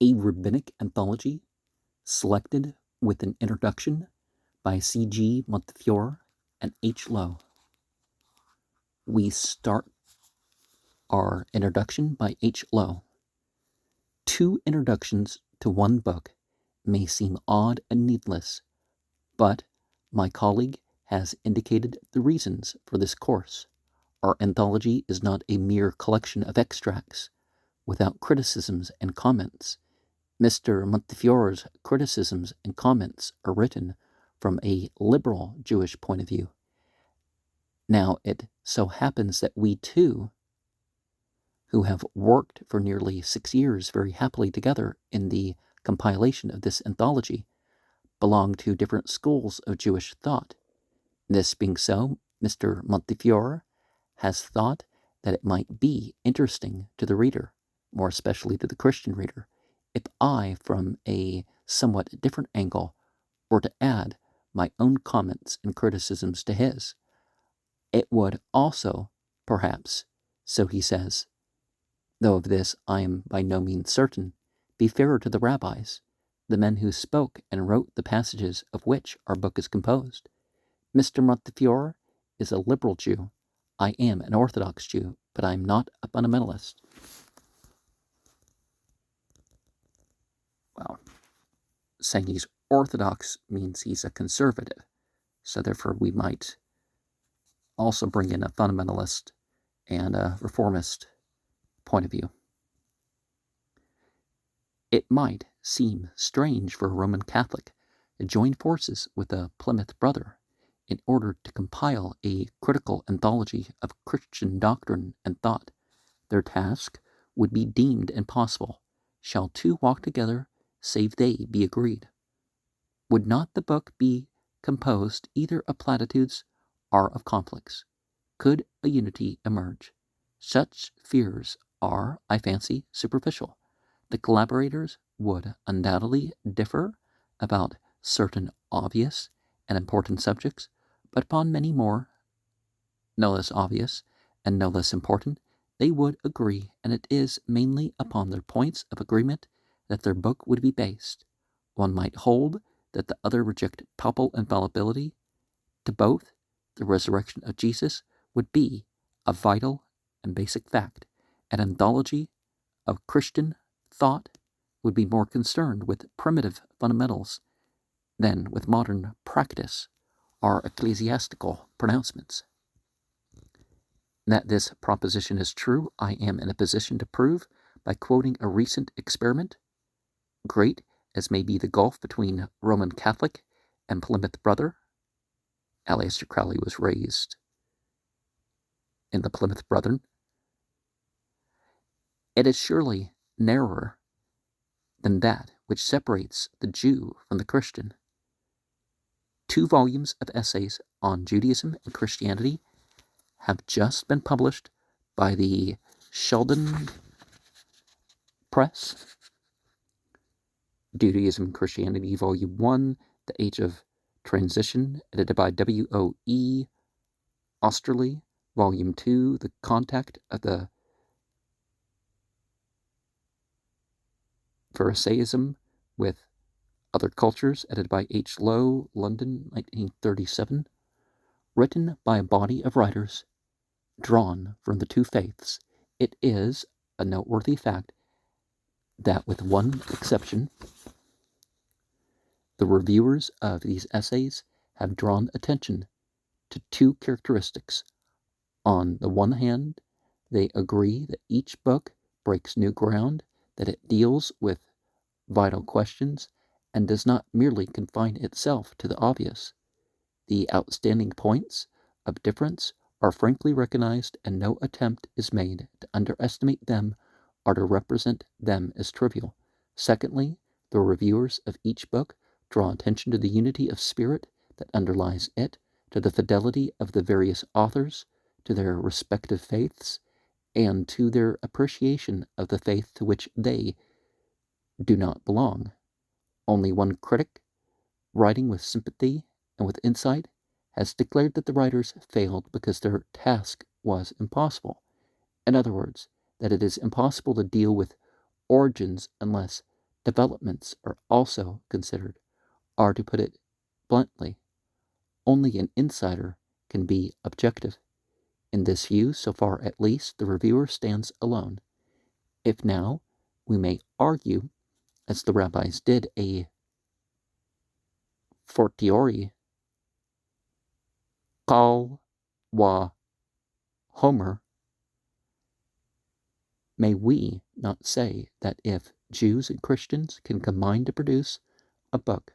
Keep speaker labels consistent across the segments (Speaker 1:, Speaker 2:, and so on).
Speaker 1: a Rabbinic Anthology, selected with an introduction by C.G. Montefiore and H.Loewe. We start our introduction by H.Loewe. 2 introductions to one book may seem odd and needless, but my colleague has indicated the reasons for this course. Our anthology is not a mere collection of extracts, without criticisms and comments. Mr. Montefiore's criticisms and comments are written from a liberal Jewish point of view. Now, it so happens that we too, who have worked for nearly 6 years very happily together in the compilation of this anthology, belong to different schools of Jewish thought. This being so, Mr. Montefiore has thought that it might be interesting to the reader, more especially to the Christian reader, if I, from a somewhat different angle, were to add my own comments and criticisms to his. It would also, perhaps, so he says, though of this I am by no means certain, be fairer to the rabbis, the men who spoke and wrote the passages of which our book is composed. Mr. Montefiore is a liberal Jew. I am an Orthodox Jew, but I am not a fundamentalist. Well, saying he's Orthodox means he's a conservative, so therefore we might also bring in a fundamentalist and a reformist point of view. It might seem strange for a Roman Catholic to join forces with a Plymouth Brother in order to compile a critical anthology of Christian doctrine and thought. Their task would be deemed impossible. Shall 2 walk together, save they be agreed? Would not the book be composed either of platitudes or of conflicts? Could a unity emerge? Such fears are, I fancy, superficial. The collaborators would undoubtedly differ about certain obvious and important subjects, but upon many more, no less obvious and no less important, they would agree, and it is mainly upon their points of agreement that their book would be based. One might hold that the other reject papal infallibility. To both, the resurrection of Jesus would be a vital and basic fact. An anthology of Christian thought would be more concerned with primitive fundamentals than with modern practice or ecclesiastical pronouncements. That this proposition is true, I am in a position to prove by quoting a recent experiment. Great as may be the gulf between Roman Catholic and Plymouth Brother, Aleister Crowley was raised in the Plymouth Brethren, it is surely narrower than that which separates the Jew from the Christian. 2 volumes of essays on Judaism and Christianity have just been published by the Sheldon Press. Judaism and Christianity, Volume 1, The Age of Transition, edited by W.O.E. Osterley. Volume 2, The Contact of the Pharisaism with Other Cultures, edited by H.Loewe, London, 1937. Written by a body of writers drawn from the 2 faiths. It is a noteworthy fact that, with one exception, the reviewers of these essays have drawn attention to 2 characteristics. On the one hand, they agree that each book breaks new ground, that it deals with vital questions, and does not merely confine itself to the obvious. The outstanding points of difference are frankly recognized, and no attempt is made to underestimate them or to represent them as trivial. Secondly, the reviewers of each book draw attention to the unity of spirit that underlies it, to the fidelity of the various authors to their respective faiths, and to their appreciation of the faith to which they do not belong. Only one critic, writing with sympathy and with insight, has declared that the writers failed because their task was impossible. In other words, that it is impossible to deal with origins unless developments are also considered, are, to put it bluntly, only an insider can be objective. In this view, so far at least, the reviewer stands alone. If now we may argue, as the rabbis did, a fortiori kal wa homer, may we not say that if Jews and Christians can combine to produce a book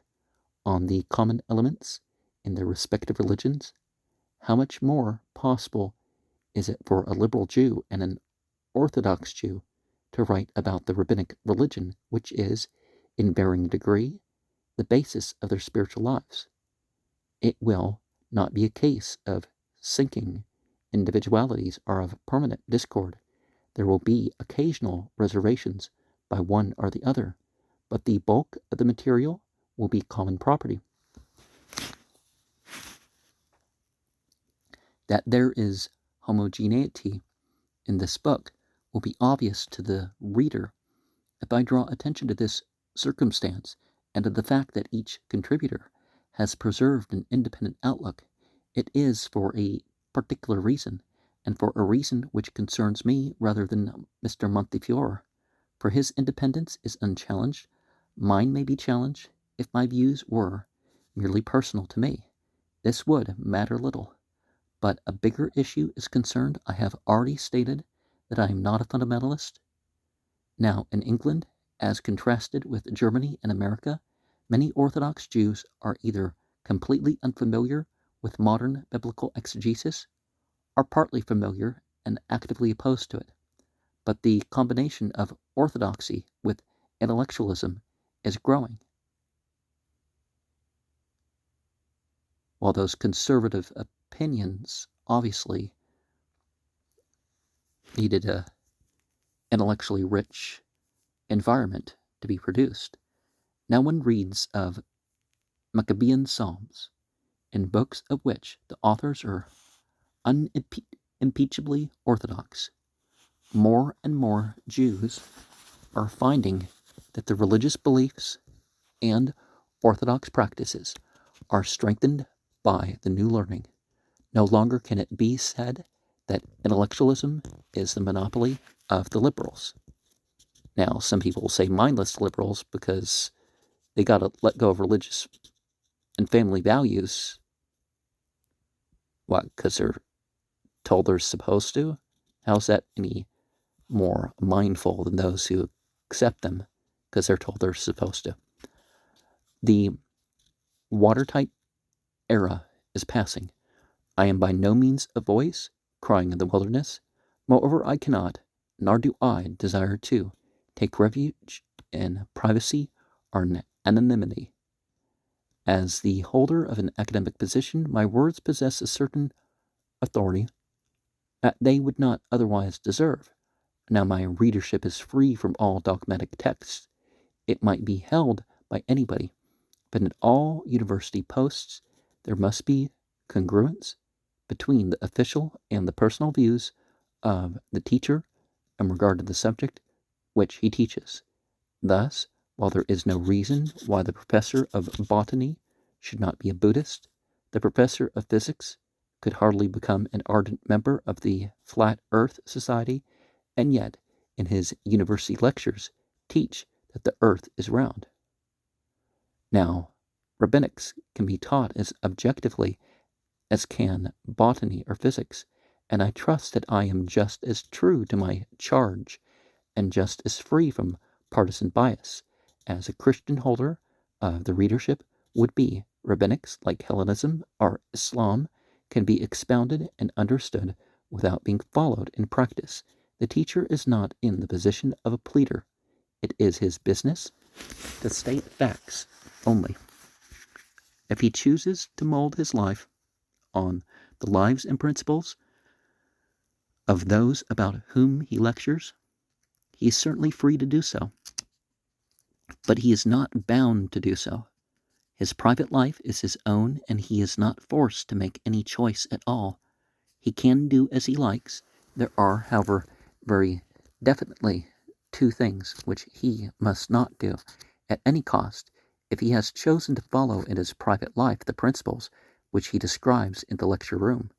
Speaker 1: on the common elements in their respective religions, how much more possible is it for a liberal Jew and an Orthodox Jew to write about the rabbinic religion, which is, in varying degree, the basis of their spiritual lives? It will not be a case of sinking individualities or of permanent discord. There will be occasional reservations by one or the other, but the bulk of the material will be common property. That there is homogeneity in this book will be obvious to the reader if I draw attention to this circumstance and to the fact that each contributor has preserved an independent outlook. It is for a particular reason, and for a reason which concerns me rather than Mr. Montefiore, for his independence is unchallenged. Mine may be challenged if my views were merely personal to me. This would matter little. But a bigger issue is concerned. I have already stated that I am not a fundamentalist. Now, in England, as contrasted with Germany and America, many Orthodox Jews are either completely unfamiliar with modern biblical exegesis or partly familiar and actively opposed to it. But the combination of orthodoxy with intellectualism is growing. While those conservative opinions obviously needed a intellectually rich environment to be produced, now one reads of Maccabean Psalms in books of which the authors are unimpeachably orthodox. More and more Jews are finding that the religious beliefs and orthodox practices are strengthened by the new learning. No longer can it be said that intellectualism is the monopoly of the liberals. Now, some people will say mindless liberals because they got to let go of religious and family values. What, because they're told they're supposed to? How's that any more mindful than those who accept them because they're told they're supposed to? The watertight era is passing. I am by no means a voice crying in the wilderness. Moreover, I cannot, nor do I desire to, take refuge in privacy or in anonymity. As the holder of an academic position, my words possess a certain authority that they would not otherwise deserve. Now my readership is free from all dogmatic texts. It might be held by anybody, but in all university posts there must be congruence between the official and the personal views of the teacher in regard to the subject which he teaches. Thus, while there is no reason why the professor of botany should not be a Buddhist, the professor of physics could hardly become an ardent member of the Flat Earth Society, and yet, in his university lectures, teach that the earth is round. Now, rabbinics can be taught as objectively as can botany or physics, and I trust that I am just as true to my charge and just as free from partisan bias as a Christian holder of the readership would be. Rabbinics, like Hellenism or Islam, can be expounded and understood without being followed in practice. The teacher is not in the position of a pleader. It is his business to state facts only. If he chooses to mold his life on the lives and principles of those about whom he lectures, he is certainly free to do so. But he is not bound to do so. His private life is his own, and he is not forced to make any choice at all. He can do as he likes. There are, however, very definitely two things which he must not do at any cost if he has chosen to follow in his private life the principles which he describes in the lecture room.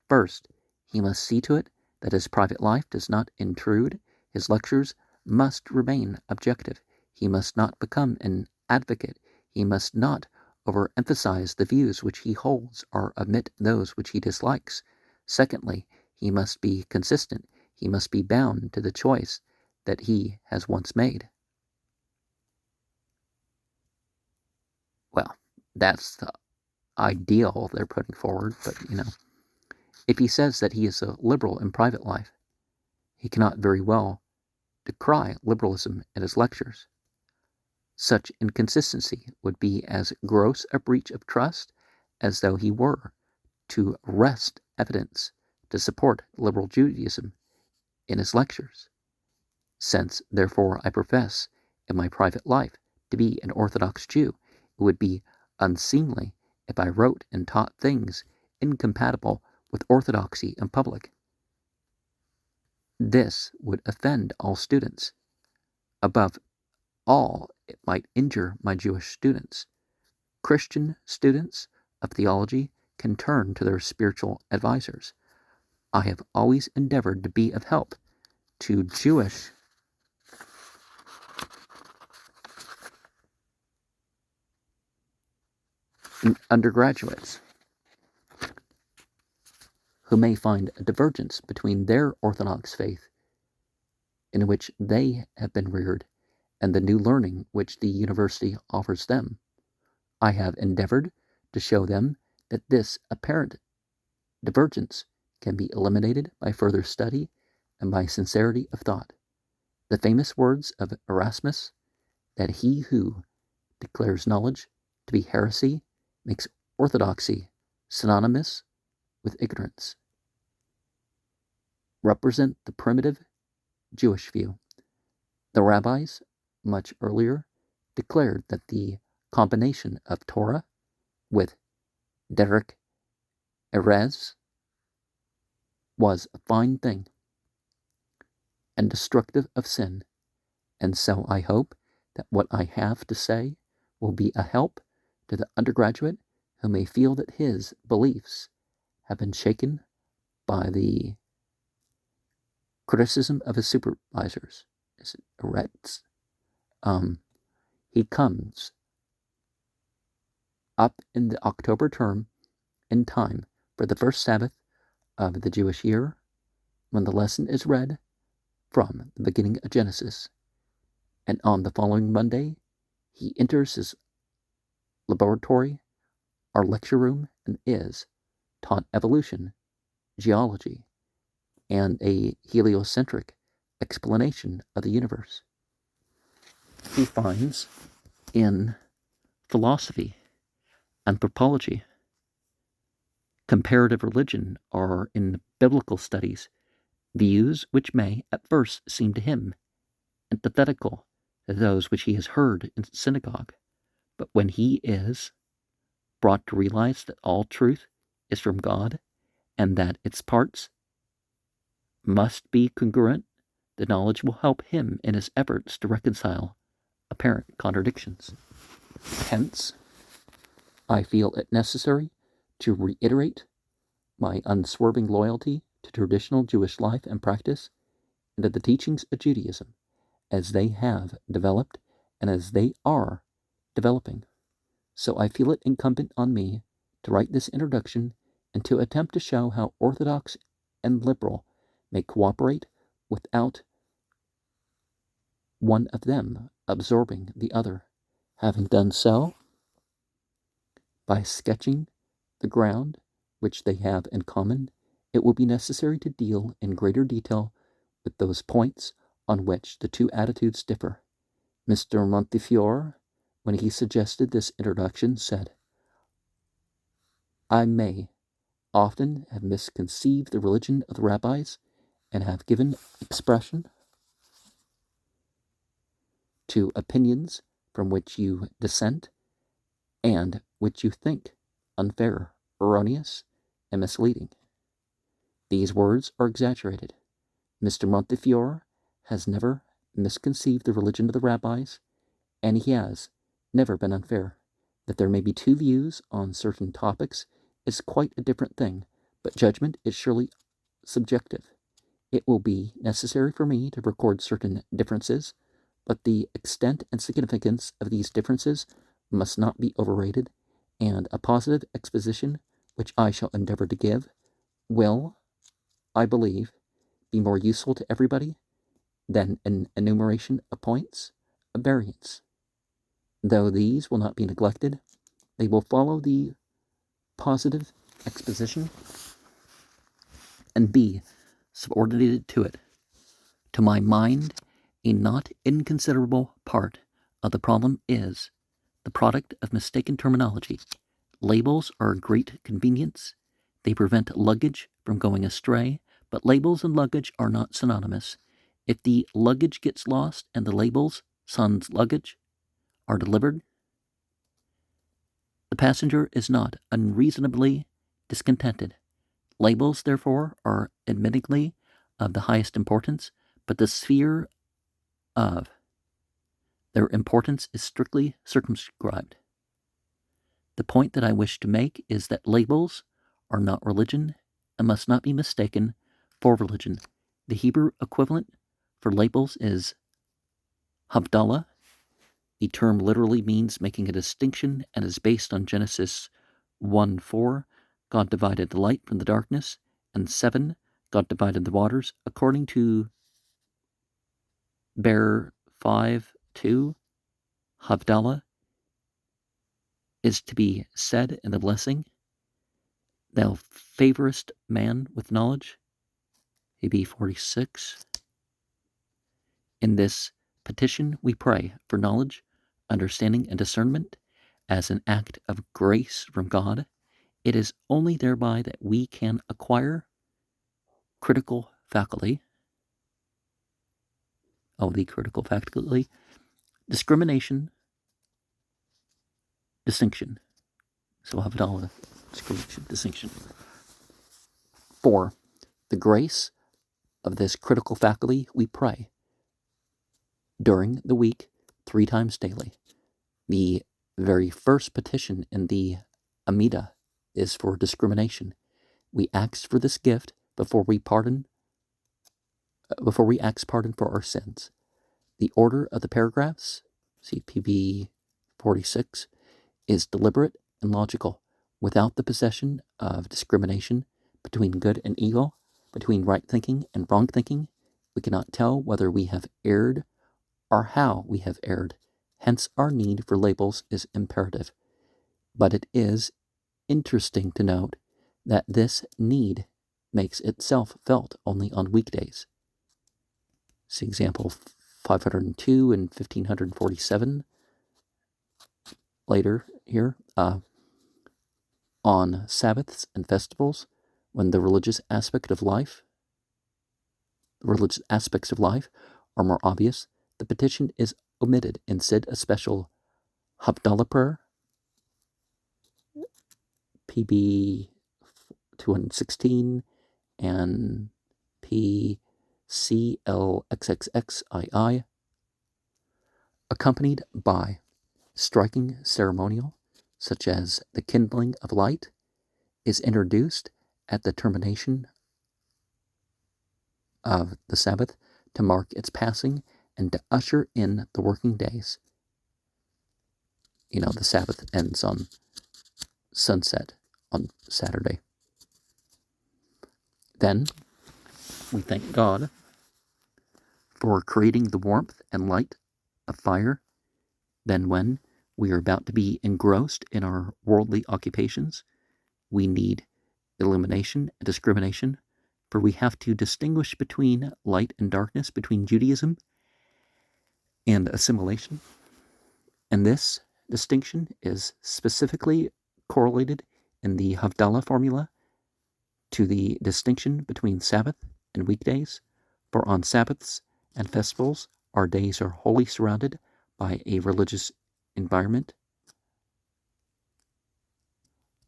Speaker 1: First, he must see to it that his private life does not intrude. His lectures must remain objective. He must not become an advocate. He must not overemphasize the views which he holds or omit those which he dislikes. Secondly, he must be consistent. He must be bound to the choice that he has once made. Well, that's the ideal they're putting forward, but if he says that he is a liberal in private life, he cannot very well decry liberalism at his lectures. Such inconsistency would be as gross a breach of trust as though he were to wrest evidence to support liberal Judaism in his lectures. Since, therefore, I profess in my private life to be an Orthodox Jew, it would be unseemly if I wrote and taught things incompatible with orthodoxy in public. This would offend all students. Above all, it might injure my Jewish students. Christian students of theology can turn to their spiritual advisors. I have always endeavored to be of help to Jewish undergraduates who may find a divergence between their Orthodox faith, in which they have been reared, and the new learning which the university offers them. I have endeavored to show them that this apparent divergence can be eliminated by further study and by sincerity of thought. The famous words of Erasmus, that he who declares knowledge to be heresy makes orthodoxy synonymous with ignorance, represent the primitive Jewish view. The rabbis, much earlier, declared that the combination of Torah with Derek Erez was a fine thing and destructive of sin, and so I hope that what I have to say will be a help to the undergraduate who may feel that his beliefs have been shaken by the criticism of his supervisors. Is it Eretz? He comes up in the October term in time for the first Sabbath of the Jewish year, when the lesson is read from the beginning of Genesis, and on the following Monday he enters his laboratory or lecture room and is taught evolution, geology, and a heliocentric explanation of the universe. He finds in philosophy, anthropology, comparative religion, or in biblical studies, views which may at first seem to him antithetical to those which he has heard in synagogue, but when he is brought to realize that all truth is from God and that its parts must be congruent, the knowledge will help him in his efforts to reconcile apparent contradictions. Hence, I feel it necessary to reiterate my unswerving loyalty to traditional Jewish life and practice and to the teachings of Judaism as they have developed and as they are developing. So I feel it incumbent on me to write this introduction and to attempt to show how Orthodox and liberal may cooperate without one of them absorbing the other. Having done so, by sketching the ground which they have in common, it will be necessary to deal in greater detail with those points on which the two attitudes differ. Mr. Montefiore, when he suggested this introduction, said, I may often have misconceived the religion of the rabbis and have given expression to opinions from which you dissent and which you think unfair, erroneous, and misleading. These words are exaggerated. Mr. Montefiore has never misconceived the religion of the rabbis, and he has never been unfair. That there may be two views on certain topics is quite a different thing, but judgment is surely subjective. It will be necessary for me to record certain differences, but the extent and significance of these differences must not be overrated, and a positive exposition, which I shall endeavor to give, will, I believe, be more useful to everybody than an enumeration of points of variance. Though these will not be neglected, they will follow the positive exposition and be subordinated to it. To my mind, a not inconsiderable part of the problem is the product of mistaken terminology. Labels are a great convenience. They prevent luggage from going astray, but labels and luggage are not synonymous. If the luggage gets lost and the labels, sans luggage, are delivered, the passenger is not unreasonably discontented. Labels, therefore, are admittedly of the highest importance, but the sphere of their importance is strictly circumscribed. The point that I wish to make is that labels are not religion and must not be mistaken for religion. The Hebrew equivalent for labels is Havdalah. The term literally means making a distinction and is based on Genesis 1:4, God divided the light from the darkness, and 7, God divided the waters. According to Bear 5:2, Havdalah is to be said in the blessing, Thou favorest man with knowledge, AB 46. In this petition we pray for knowledge, understanding, and discernment as an act of grace from God. It is only thereby that we can acquire critical faculty. The critical faculty. Discrimination, distinction. So have it all with discrimination, distinction. 4. The grace of this critical faculty we pray during the week 3 times daily. The very first petition in the Amida is for discrimination. We ask for this gift before we ask pardon for our sins. The order of the paragraphs, see PB 46, is deliberate and logical, without the possession of discrimination between good and evil, between right thinking and wrong thinking. We cannot tell whether we have erred or how we have erred. Hence our need for labels is imperative. But it is interesting to note that this need makes itself felt only on weekdays. See example 502 and 1547 later here. On Sabbaths and festivals, when the religious aspects of life are more obvious, the petition is omitted. Instead, a special Havdalah prayer, PB 216 and PCLXXXII, accompanied by striking ceremonial, such as the kindling of light, is introduced at the termination of the Sabbath to mark its passing and to usher in the working days. The Sabbath ends on sunset on Saturday. Then we thank God for creating the warmth and light of fire. Then when we are about to be engrossed in our worldly occupations, we need illumination and discrimination, for we have to distinguish between light and darkness, between Judaism and assimilation. And this distinction is specifically correlated in the Havdalah formula to the distinction between Sabbath and weekdays, for on Sabbaths and festivals our days are wholly surrounded by a religious environment.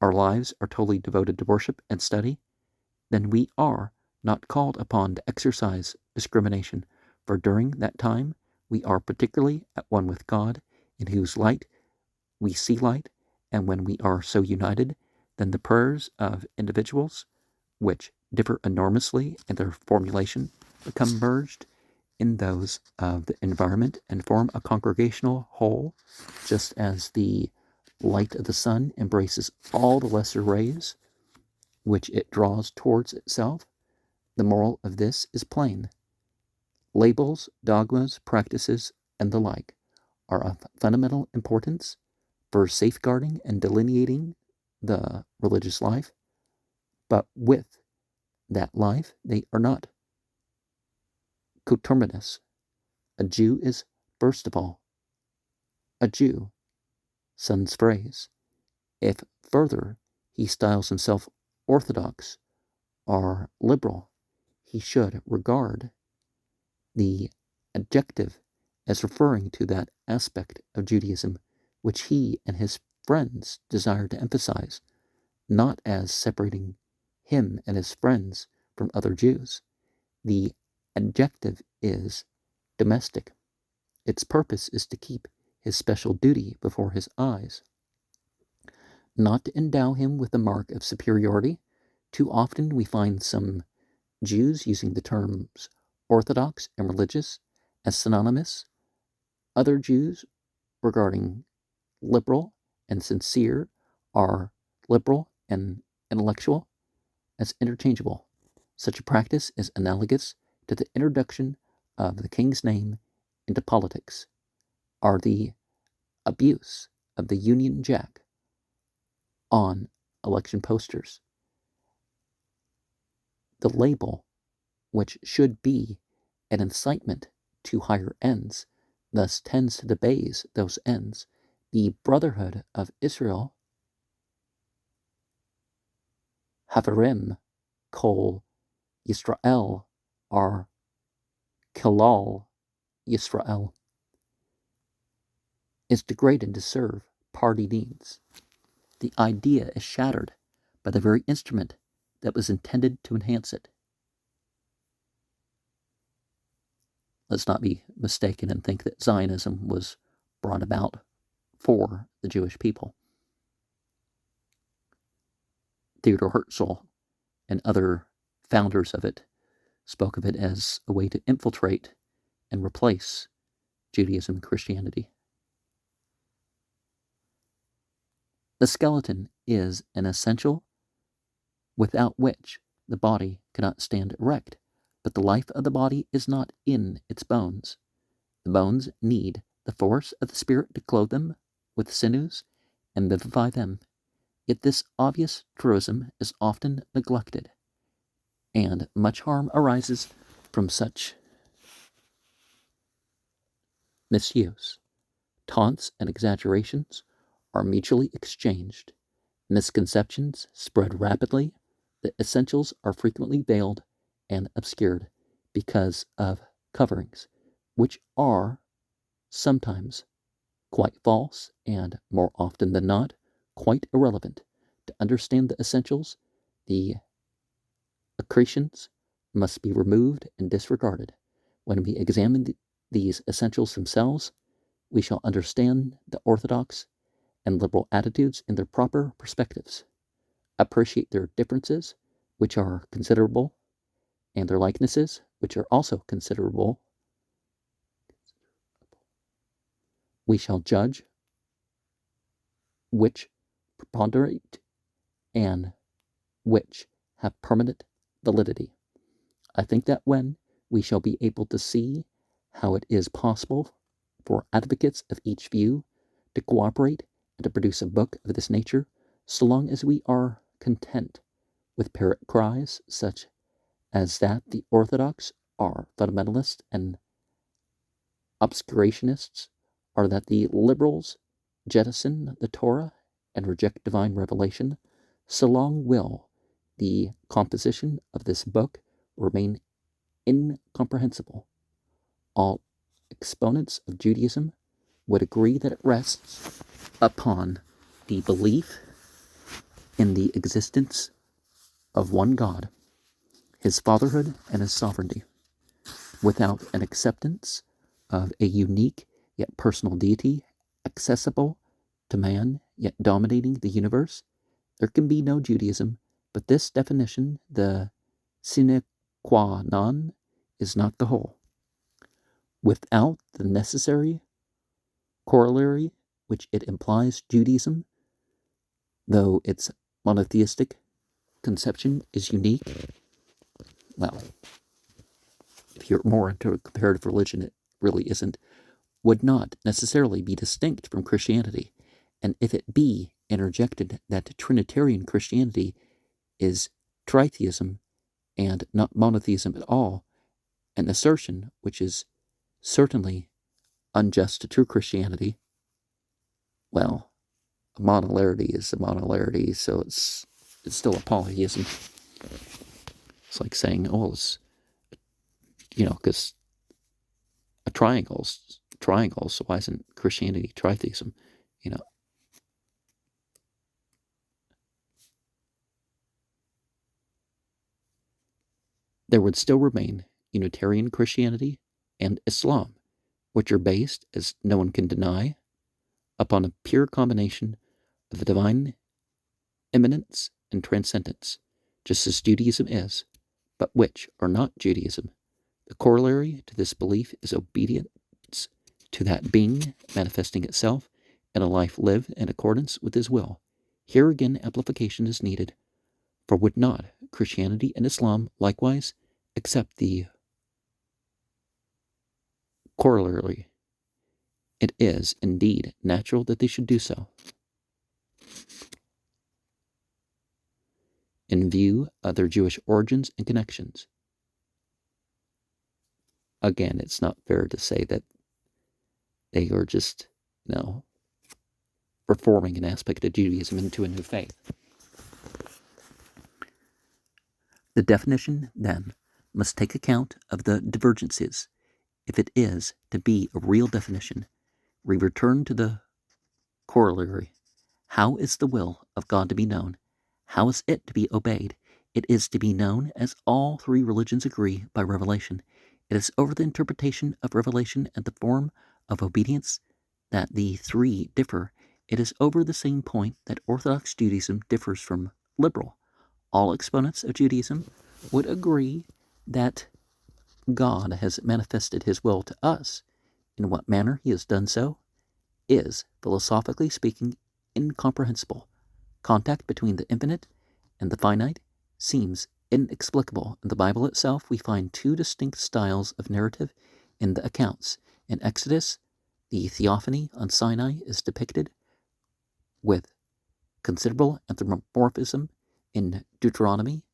Speaker 1: Our lives are totally devoted to worship and study. Then we are not called upon to exercise discrimination, for during that time we are particularly at one with God, in whose light we see light, and when we are so united, then the prayers of individuals, which differ enormously in their formulation, become merged in those of the environment and form a congregational whole, just as the light of the sun embraces all the lesser rays which it draws towards itself. The moral of this is plain. Labels, dogmas, practices, and the like are of fundamental importance for safeguarding and delineating the religious life, but with that life they are not coterminous. A Jew is, first of all, a Jew, Son's phrase. If further he styles himself orthodox or liberal, he should regard the adjective as referring to that aspect of Judaism which he and his friends desire to emphasize, not as separating him and his friends from other Jews. The adjective is domestic. Its purpose is to keep his special duty before his eyes, not to endow him with the mark of superiority. Too often we find some Jews using the terms orthodox and religious as synonymous, other Jews regarding liberal and sincere are liberal and intellectual as interchangeable. Such a practice is analogous to the introduction of the king's name into politics, or the abuse of the Union Jack on election posters. The label, which should be an incitement to higher ends, thus tends to debase those ends. The Brotherhood of Israel, Haverim, Kol Yisrael, or Kilal Yisrael, is degraded to serve party needs. The idea is shattered by the very instrument that was intended to enhance it. Let's not be mistaken and think that Zionism was brought about for the Jewish people. Theodor Herzl and other founders of it spoke of it as a way to infiltrate and replace Judaism and Christianity. The skeleton is an essential without which the body cannot stand erect, but the life of the body is not in its bones. The bones need the force of the spirit to clothe them with sinews and vivify them. Yet this obvious truism is often neglected, and much harm arises from such misuse. Taunts and exaggerations are mutually exchanged. Misconceptions spread rapidly. The essentials are frequently veiled and obscured because of coverings, which are sometimes quite false and, more often than not, quite irrelevant. To understand the essentials, the accretions must be removed and disregarded. When we examine these essentials themselves, we shall understand the orthodox and liberal attitudes in their proper perspectives, appreciate their differences, which are considerable, and their likenesses, which are also considerable. We shall judge which preponderate and which have permanent validity. I think that when we shall be able to see how it is possible for advocates of each view to cooperate and to produce a book of this nature, so long as we are content with parrot cries such as that the orthodox are fundamentalists and obscurationists, or that the liberals jettison the Torah and reject divine revelation, so long will the composition of this book remain incomprehensible. All exponents of Judaism would agree that it rests upon the belief in the existence of one God, his fatherhood and his sovereignty, without an acceptance of a unique yet personal deity, accessible to man yet dominating the universe, there can be no Judaism. But this definition, the sine qua non, is not the whole. Without the necessary corollary which it implies, Judaism, though its monotheistic conception is unique, well, if you're more into a comparative religion, it really isn't, would not necessarily be distinct from Christianity. And if it be interjected that Trinitarian Christianity is tritheism and not monotheism at all, an assertion which is certainly unjust to true Christianity, well, a monolarity is a monolarity, so it's still a polytheism. It's like saying, oh, it's, because a triangle's triangle, so why isn't Christianity tritheism? There would still remain Unitarian Christianity and Islam, which are based, as no one can deny, upon a pure combination of the divine immanence and transcendence, just as Judaism is, but which are not Judaism. The corollary to this belief is obedience to that being manifesting itself in a life lived in accordance with his will. Here again amplification is needed, for would not Christianity and Islam likewise accept the corollary? It is, indeed, natural that they should do so. In view of their Jewish origins and connections. Again, it's not fair to say that they are just, reforming an aspect of Judaism into a new faith. The definition, then, must take account of the divergences. If it is to be a real definition, we return to the corollary. How is the will of God to be known? How is it to be obeyed? It is to be known, as all three religions agree, by revelation. It is over the interpretation of revelation and the form of obedience that the three differ. It is over the same point that Orthodox Judaism differs from liberal. All exponents of Judaism would agree that God has manifested his will to us. In what manner he has done so is, philosophically speaking, incomprehensible. Contact between the infinite and the finite seems inexplicable. In the Bible itself, we find two distinct styles of narrative in the accounts. In Exodus, the theophany on Sinai is depicted with considerable anthropomorphism. In Deuteronomy,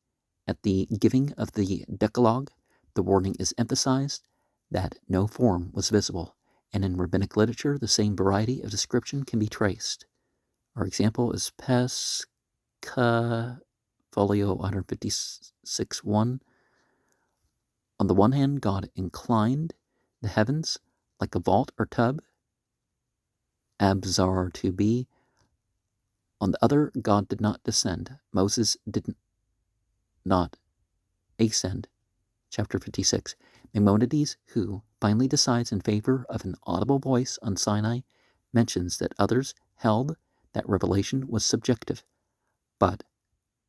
Speaker 1: at the giving of the Decalogue, the warning is emphasized that no form was visible, and in rabbinic literature, the same variety of description can be traced. Our example is Pesca, folio 156.1. On the one hand, God inclined the heavens like a vault or tub, Abzar 2b. On the other, God did not descend. Moses did not ascend. Chapter 56. Maimonides, who finally decides in favor of an audible voice on Sinai, mentions that others held that revelation was subjective. But,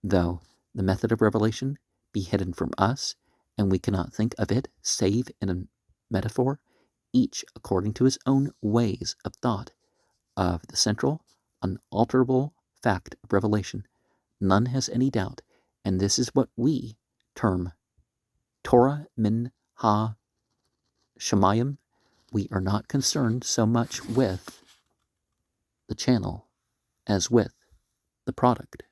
Speaker 1: though the method of revelation be hidden from us, and we cannot think of it save in a metaphor, each according to his own ways of thought, of the central, unalterable fact of revelation, none has any doubt, and this is what we term Torah min ha Shemayim. We are not concerned so much with the channel as with the product.